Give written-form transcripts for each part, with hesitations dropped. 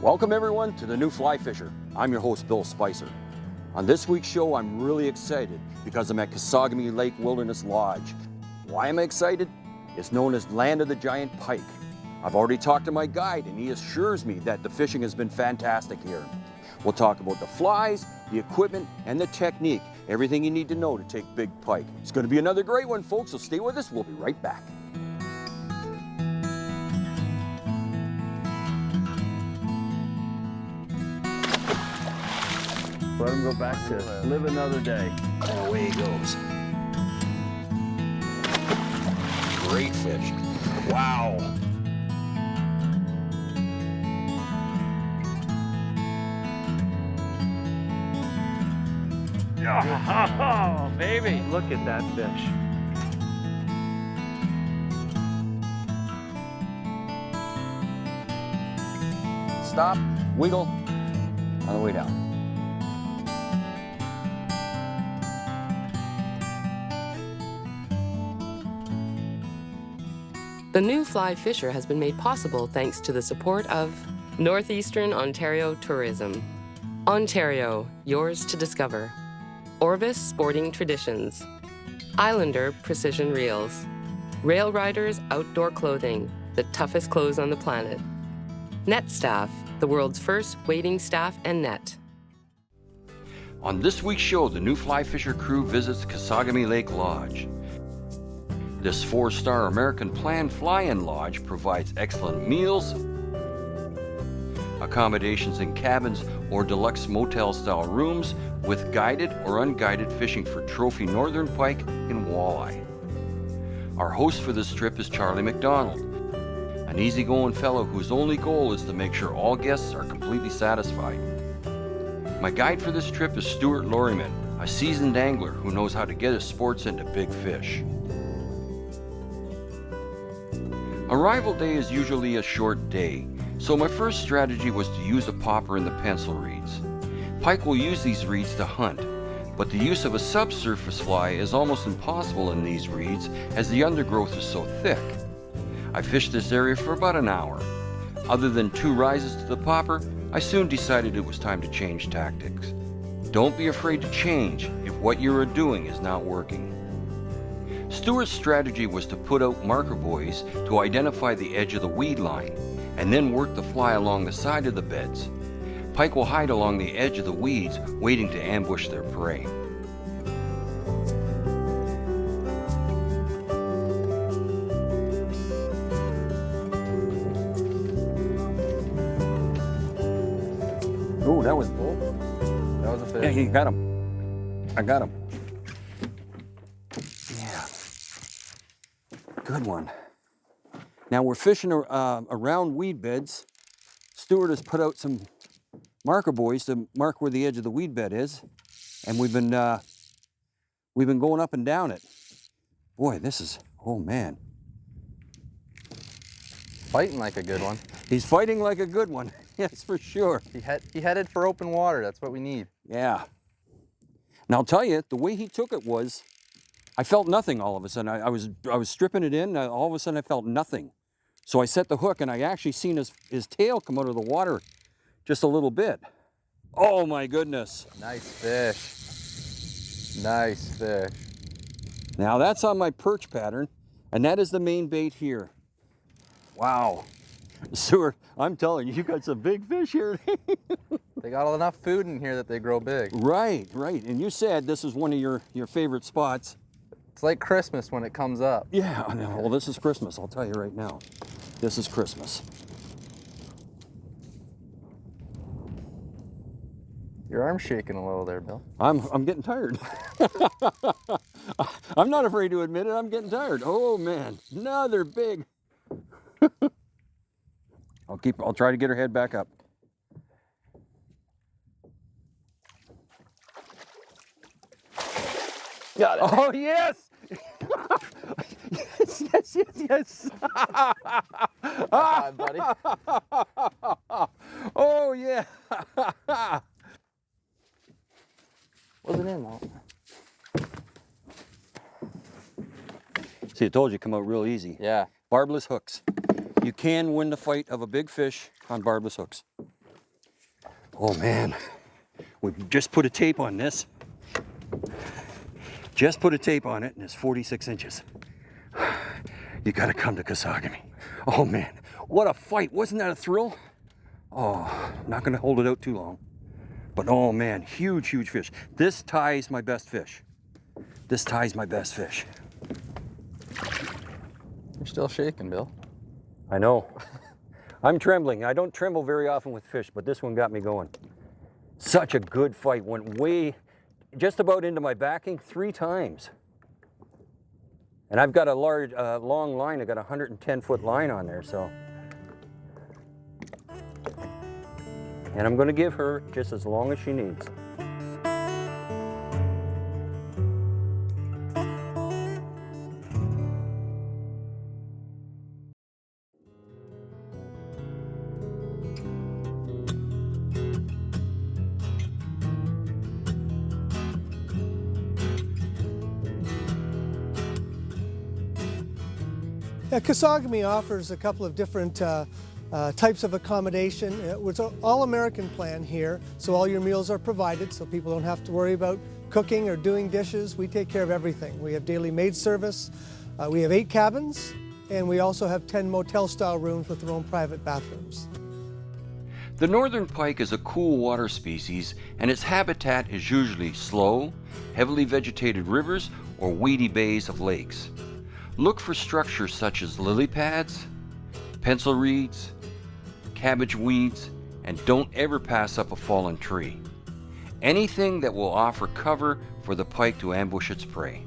Welcome everyone to the New Fly Fisher. I'm your host, Bill Spicer. On this week's show, I'm really excited because I'm at Kesagami Lake Wilderness Lodge. Why am I excited? It's known as Land of the Giant Pike. I've already talked to my guide and he assures me that the fishing has been fantastic here. We'll talk about the flies, the equipment, and the technique. Everything you need to know to take big pike. It's going to be another great one, folks, so stay with us. We'll be right back. Let him go back to live another day. And away he goes. Great fish. Wow. Oh, baby. Look at that fish. Stop, wiggle, on the way down. The New Fly Fisher has been made possible thanks to the support of Northeastern Ontario Tourism. Ontario, yours to discover. Orvis Sporting Traditions. Islander Precision Reels. Rail Riders Outdoor Clothing, the toughest clothes on the planet. Net Staff, the world's first wading staff and net. On this week's show, the New Fly Fisher crew visits Kesagami Lake Lodge. This 4-star American Plan Fly-In Lodge provides excellent meals, accommodations in cabins or deluxe motel-style rooms with guided or unguided fishing for trophy northern pike and walleye. Our host for this trip is Charlie McDonald, an easygoing fellow whose only goal is to make sure all guests are completely satisfied. My guide for this trip is Stuart Lorryman, a seasoned angler who knows how to get his sports into big fish. Arrival day is usually a short day, so my first strategy was to use a popper in the pencil reeds. Pike will use these reeds to hunt, but the use of a subsurface fly is almost impossible in these reeds as the undergrowth is so thick. I fished this area for about an hour. Other than 2 rises to the popper, I soon decided it was time to change tactics. Don't be afraid to change if what you are doing is not working. Stuart's strategy was to put out marker buoys to identify the edge of the weed line, and then work the fly along the side of the beds. Pike will hide along the edge of the weeds, waiting to ambush their prey. Oh, that was bull. That was a fish. Yeah, he got him. I got him. Yeah. Good one. Now we're fishing around weed beds. Stuart has put out some marker buoys to mark where the edge of the weed bed is, and we've been going up and down it. Boy, this is, oh man. Fighting like a good one. He's fighting like a good one. Yes, for sure. He headed for open water. That's what we need. Yeah. Now I'll tell you, the way he took it was, I felt nothing all of a sudden. I was stripping it in, all of a sudden I felt nothing. So I set the hook and I actually seen his tail come out of the water just a little bit. Oh my goodness. Nice fish. Nice fish. Now that's on my perch pattern, and that is the main bait here. Wow. Stuart, I'm telling you, you got some big fish here. They got enough food in here that they grow big. Right, right. And you said this is one of your favorite spots. It's like Christmas when it comes up. Yeah, well, this is Christmas, I'll tell you right now. This is Christmas. Your arm's shaking a little there, Bill. I'm getting tired. I'm not afraid to admit it, I'm getting tired. Oh man, no, they're big. I'll try to get her head back up. Got it. Oh yes! yes, yes, yes, yes. High five, buddy. Oh yeah. Wasn't in though. See, I told you, come out real easy. Yeah. Barbless hooks. You can win the fight of a big fish on barbless hooks. Oh man, we just put a tape on this. Just put a tape on it and it's 46 inches. You gotta come to Kesagami. Oh man, what a fight. Wasn't that a thrill? Oh, not gonna hold it out too long. But oh man, huge, huge fish. This ties my best fish. This ties my best fish. You're still shaking, Bill. I know. I'm trembling. I don't tremble very often with fish, but this one got me going. Such a good fight. Went way, just about into my backing 3 times. And I've got a large, long line. I got a 110-foot line on there, so. And I'm gonna give her just as long as she needs. Kesagami offers a couple of different types of accommodation. It's an all-American plan here, so all your meals are provided, so people don't have to worry about cooking or doing dishes. We take care of everything. We have daily maid service, we have 8 cabins, and we also have 10 motel-style rooms with their own private bathrooms. The northern pike is a cool water species, and its habitat is usually slow, heavily vegetated rivers or weedy bays of lakes. Look for structures such as lily pads, pencil reeds, cabbage weeds, and don't ever pass up a fallen tree. Anything that will offer cover for the pike to ambush its prey.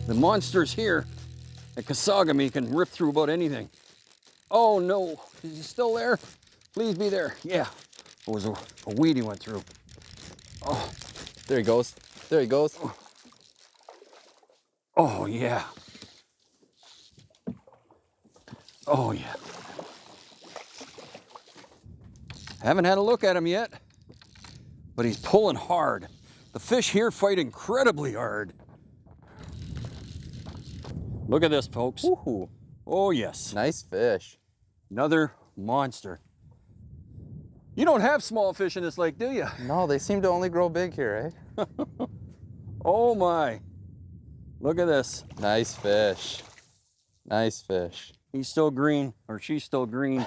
The monsters here at Kesagami can rip through about anything. Oh no, is he still there? Please be there. Yeah, it was a weed he went through. Oh, There he goes. There he goes. oh yeah. Oh yeah. Haven't had a look at him yet, but he's pulling hard. The fish here fight incredibly hard. Look at this, folks. Woohoo. Oh yes, Nice fish. another monster. You don't have small fish in this lake, do you? No, they seem to only grow big here, eh? Oh my. Look at this. Nice fish. Nice fish. He's still green, or she's still green.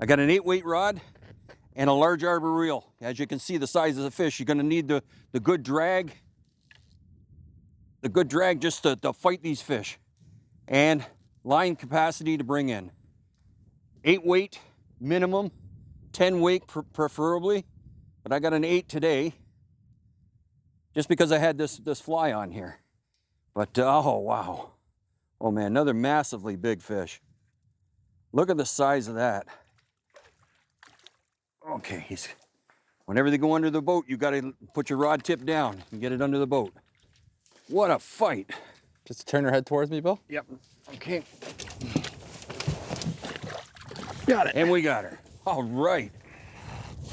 I got an 8-weight rod and a large arbor reel. As you can see the size of the fish, you're gonna need the good drag. The good drag just to fight these fish. And line capacity to bring in. 8-weight minimum, 10-weight preferably. But I got an 8 today, just because I had this fly on here. But oh wow. Oh man, another massively big fish. Look at the size of that. Okay, whenever they go under the boat, you gotta put your rod tip down and get it under the boat. What a fight. Just turn her head towards me, Bill. Yep, okay. Got it. And we got her. All right.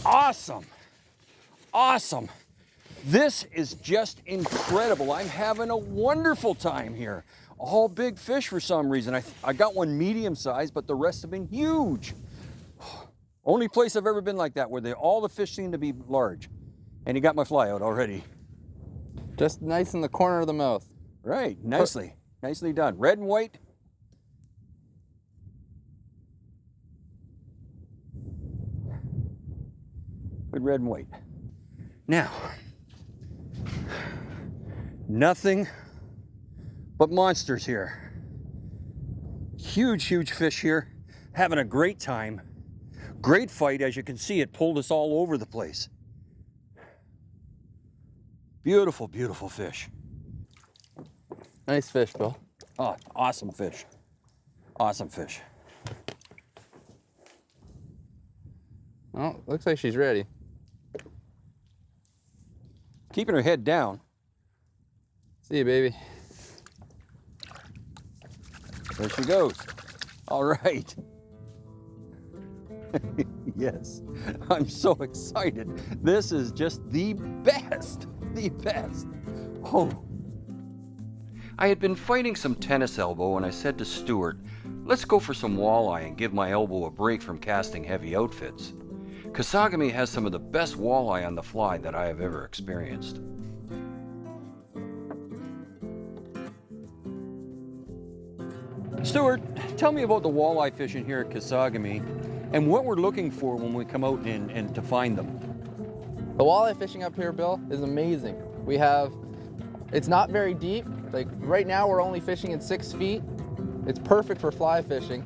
Awesome. Awesome. This is just incredible. I'm having a wonderful time here. All big fish for some reason. I got one medium size, but the rest have been huge. Only place I've ever been like that where all the fish seem to be large. And he got my fly out already. Just nice in the corner of the mouth. Right, nicely. Nicely done. Red and white. Good red and white. Now, Nothing but monsters here. Huge, huge fish here. Having a great time. Great fight. As you can see, it pulled us all over the place. Beautiful, beautiful fish. Nice fish, Bill. Oh, awesome fish. Awesome fish. Oh, looks like she's ready. Keeping her head down. See you, baby. There she goes. All right. Yes, I'm so excited. This is just the best, the best. Oh. I had been fighting some tennis elbow and I said to Stuart, let's go for some walleye and give my elbow a break from casting heavy outfits. Kesagami has some of the best walleye on the fly that I have ever experienced. Stuart, tell me about the walleye fishing here at Kesagami and what we're looking for when we come out and to find them. The walleye fishing up here, Bill, is amazing. We have, it's not very deep. Like right now we're only fishing at 6 feet. It's perfect for fly fishing.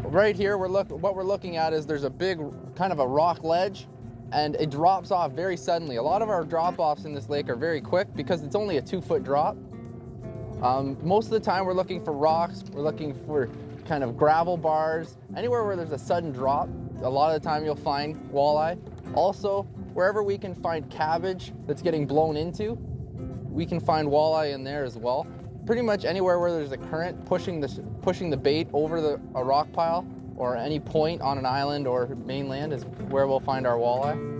Right here, what we're looking at is there's a big kind of a rock ledge and it drops off very suddenly. A lot of our drop-offs in this lake are very quick because it's only a 2-foot drop. Most of the time we're looking for rocks, we're looking for kind of gravel bars, anywhere where there's a sudden drop, a lot of the time you'll find walleye. Also, wherever we can find cabbage that's getting blown into, we can find walleye in there as well. Pretty much anywhere where there's a current pushing the bait over a rock pile or any point on an island or mainland is where we'll find our walleye.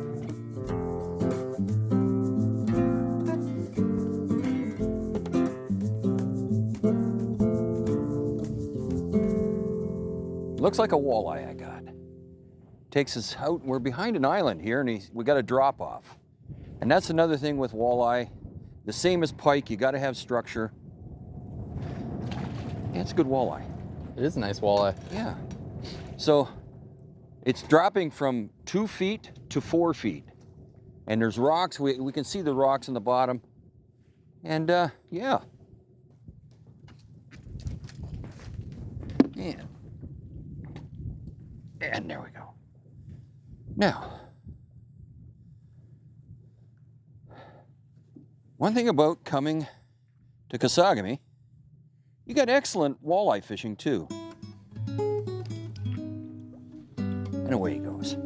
Looks like a walleye I got. Takes us out, we're behind an island here and we got a drop off. And that's another thing with walleye. The same as pike, you gotta have structure. Yeah, it's a good walleye. It is a nice walleye. Yeah. So it's dropping from 2 feet to 4 feet. And there's rocks, we can see the rocks in the bottom. And yeah. Yeah. And there we go. Now, one thing about coming to Kesagami, you got excellent walleye fishing too. And away he goes.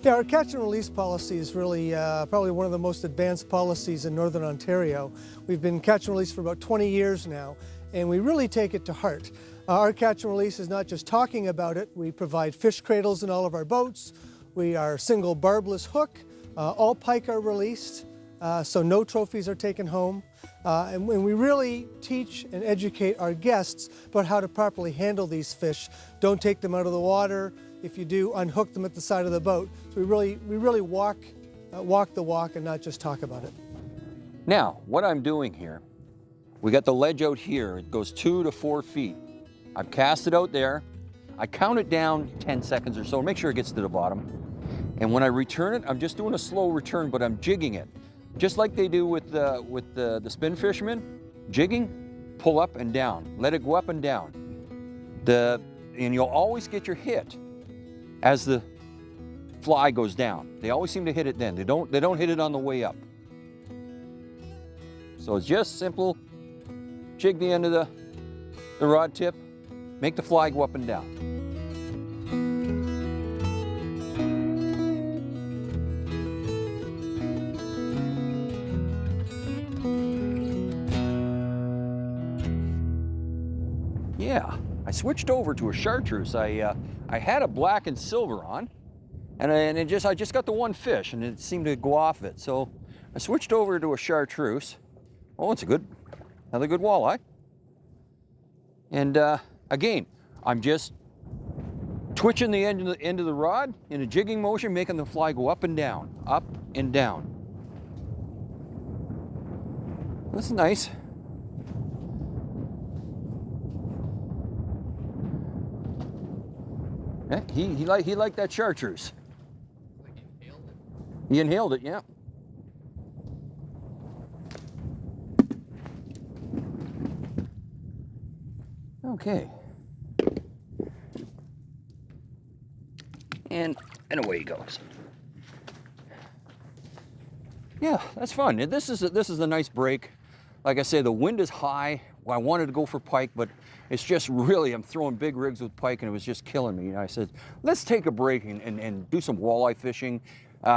Yeah, our catch and release policy is really probably one of the most advanced policies in Northern Ontario. We've been catch and release for about 20 years now, and we really take it to heart. Our catch and release is not just talking about it. We provide fish cradles in all of our boats. We are single barbless hook. All pike are released, so no trophies are taken home. And we really teach and educate our guests about how to properly handle these fish. Don't take them out of the water. If you do, unhook them at the side of the boat. So we really walk the walk and not just talk about it. Now, what I'm doing here, we got the ledge out here. It goes 2 to 4 feet. I've cast it out there. I count it down 10 seconds or so, make sure it gets to the bottom. And when I return it, I'm just doing a slow return, but I'm jigging it. Just like they do with the spin fishermen, jigging, pull up and down, let it go up and down. And you'll always get your hit as the fly goes down. They always seem to hit it then. They don't hit it on the way up. So it's just simple, jig the end of the rod tip, make the fly go up and down. Yeah, I switched over to a chartreuse. I had a black and silver on, and I just got the one fish, and it seemed to go off it. So I switched over to a chartreuse. Oh, it's another good walleye. And again, I'm just twitching the end of the rod in a jigging motion, making the fly go up and down, up and down. That's nice. Yeah, he liked that chartreuse. He inhaled it, yeah. Okay. And away he goes. Yeah, that's fun. And this is a nice break. Like I say, the wind is high. Well, I wanted to go for pike, but it's just really, I'm throwing big rigs with pike and it was just killing me. And I said, let's take a break and do some walleye fishing.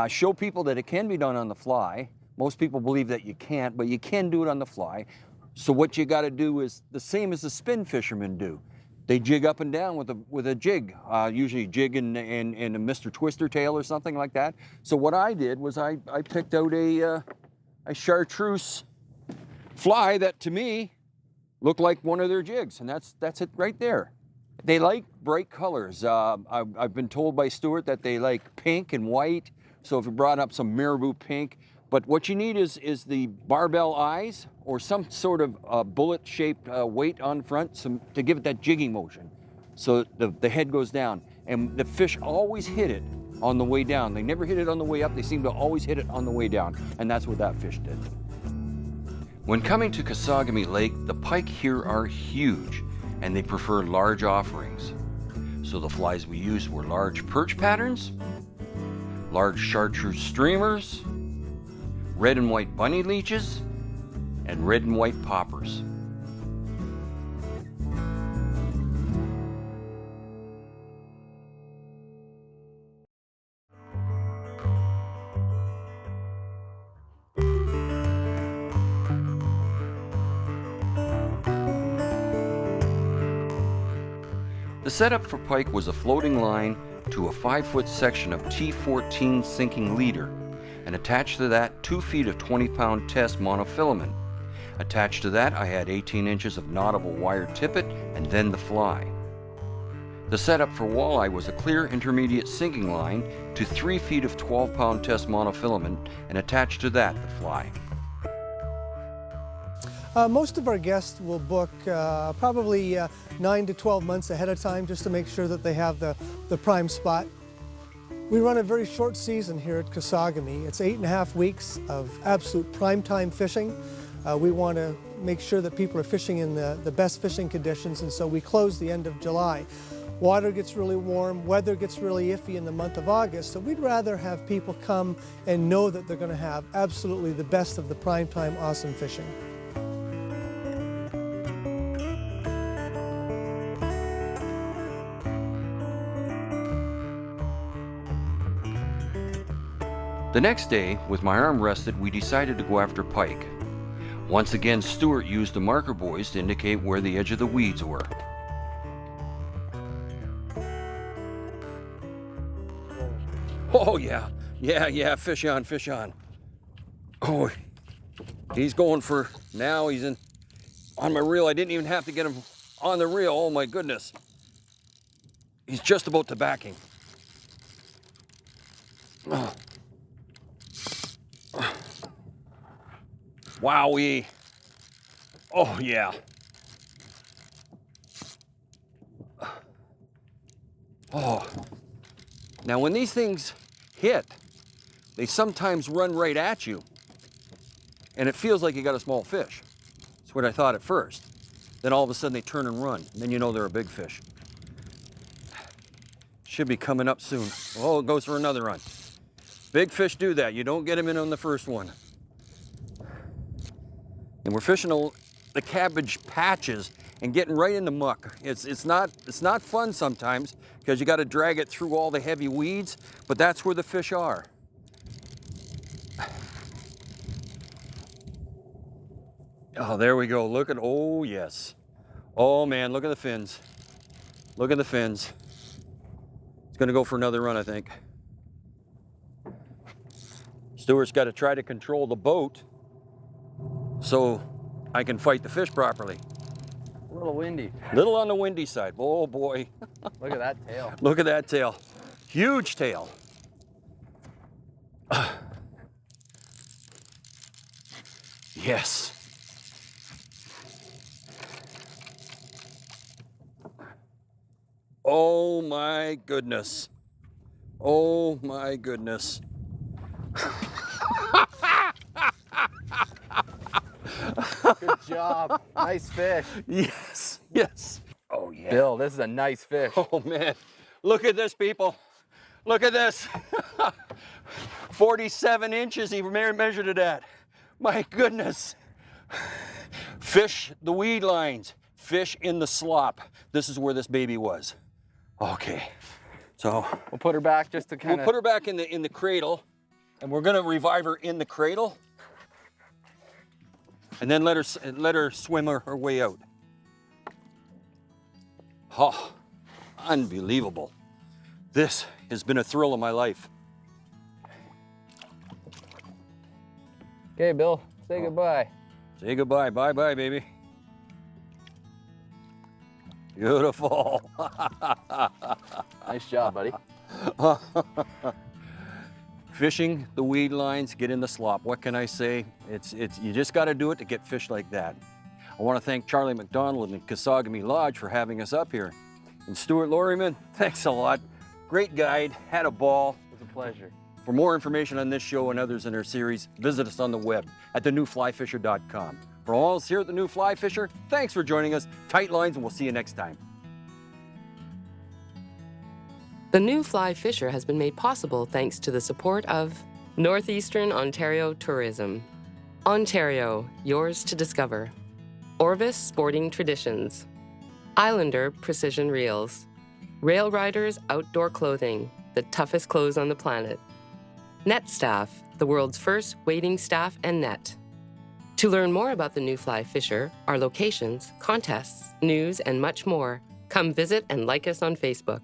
Show people that it can be done on the fly. Most people believe that you can't, but you can do it on the fly. So what you got to do is the same as the spin fishermen do. They jig up and down with a jig, usually jig in a Mr. Twister tail or something like that. So what I did was I picked out a chartreuse fly that to me looked like one of their jigs, and that's it right there. They like bright colors. I've been told by Stuart that they like pink and white. So if you brought up some marabou pink, but what you need is the barbell eyes or some sort of bullet-shaped weight on front to give it that jigging motion. So the head goes down, and the fish always hit it on the way down. They never hit it on the way up. They seem to always hit it on the way down, and that's what that fish did. When coming to Kesagami Lake, the pike here are huge, and they prefer large offerings. So the flies we used were large perch patterns, large chartreuse streamers, red and white bunny leeches, and red and white poppers. The setup for pike was a floating line to a 5-foot section of T14 sinking leader, and attached to that 2 feet of 20-pound test monofilament. Attached to that I had 18 inches of knottable wire tippet and then the fly. The setup for walleye was a clear intermediate sinking line to 3 feet of 12-pound test monofilament, and attached to that the fly. Most of our guests will book probably 9 to 12 months ahead of time just to make sure that they have the prime spot. We run a very short season here at Kesagami. It's 8.5 weeks of absolute prime time fishing. We want to make sure that people are fishing in the best fishing conditions, and so we close the end of July. Water gets really warm, weather gets really iffy in the month of August, so we'd rather have people come and know that they're going to have absolutely the best of the prime time awesome fishing. The next day, with my arm rested, we decided to go after pike. Once again, Stuart used the marker buoys to indicate where the edge of the weeds were. Oh yeah, fish on, fish on. Oh, he's going for, now he's on my reel. I didn't even have to get him on the reel, oh my goodness. He's just about to backing. Oh. Wowee. Oh yeah. Oh. Now when these things hit, they sometimes run right at you, and it feels like you got a small fish. That's what I thought at first. Then all of a sudden they turn and run, and then you know they're a big fish. Should be coming up soon. Oh, it goes for another run. Big fish do that. You don't get them in on the first one. And we're fishing the cabbage patches and getting right in the muck. It's not fun sometimes because you got to drag it through all the heavy weeds, but that's where the fish are. Oh, there we go. Look at, oh yes. Oh man, look at the fins. Look at the fins. It's gonna go for another run, I think. Stuart's got to try to control the boat so I can fight the fish properly. A little windy. Little on the windy side. Oh boy. Look at that tail. Look at that tail. Huge tail. Yes. Oh my goodness. Oh my goodness. Good job. Nice fish. Yes, yes. Oh yeah. Bill, this is a nice fish. Oh man, look at this, people. Look at this. 47 inches he measured it at. My goodness. Fish the weed lines, fish in the slop. This is where this baby was. Okay, so We'll put her back just to kind we'll of... put her back in the cradle, and we're gonna revive her in the cradle, and then let her swim her way out. Oh, unbelievable. This has been a thrill of my life. Okay, Bill, say goodbye. Say goodbye. Bye-bye, baby. Beautiful. Nice job, buddy. Fishing the weed lines, get in the slop. What can I say? It's you just got to do it to get fish like that. I want to thank Charlie McDonald and Kesagami Lodge for having us up here. And Stuart Lorryman, thanks a lot. Great guide, had a ball. It was a pleasure. For more information on this show and others in our series, visit us on the web at thenewflyfisher.com. For all of us here at The New Fly Fisher, thanks for joining us. Tight lines, and we'll see you next time. The New Fly Fisher has been made possible thanks to the support of Northeastern Ontario Tourism. Ontario, yours to discover. Orvis Sporting Traditions. Islander Precision Reels. Rail Riders Outdoor Clothing, the toughest clothes on the planet. Net Staff, the world's first wading staff and net. To learn more about the New Fly Fisher, our locations, contests, news, and much more, come visit and like us on Facebook.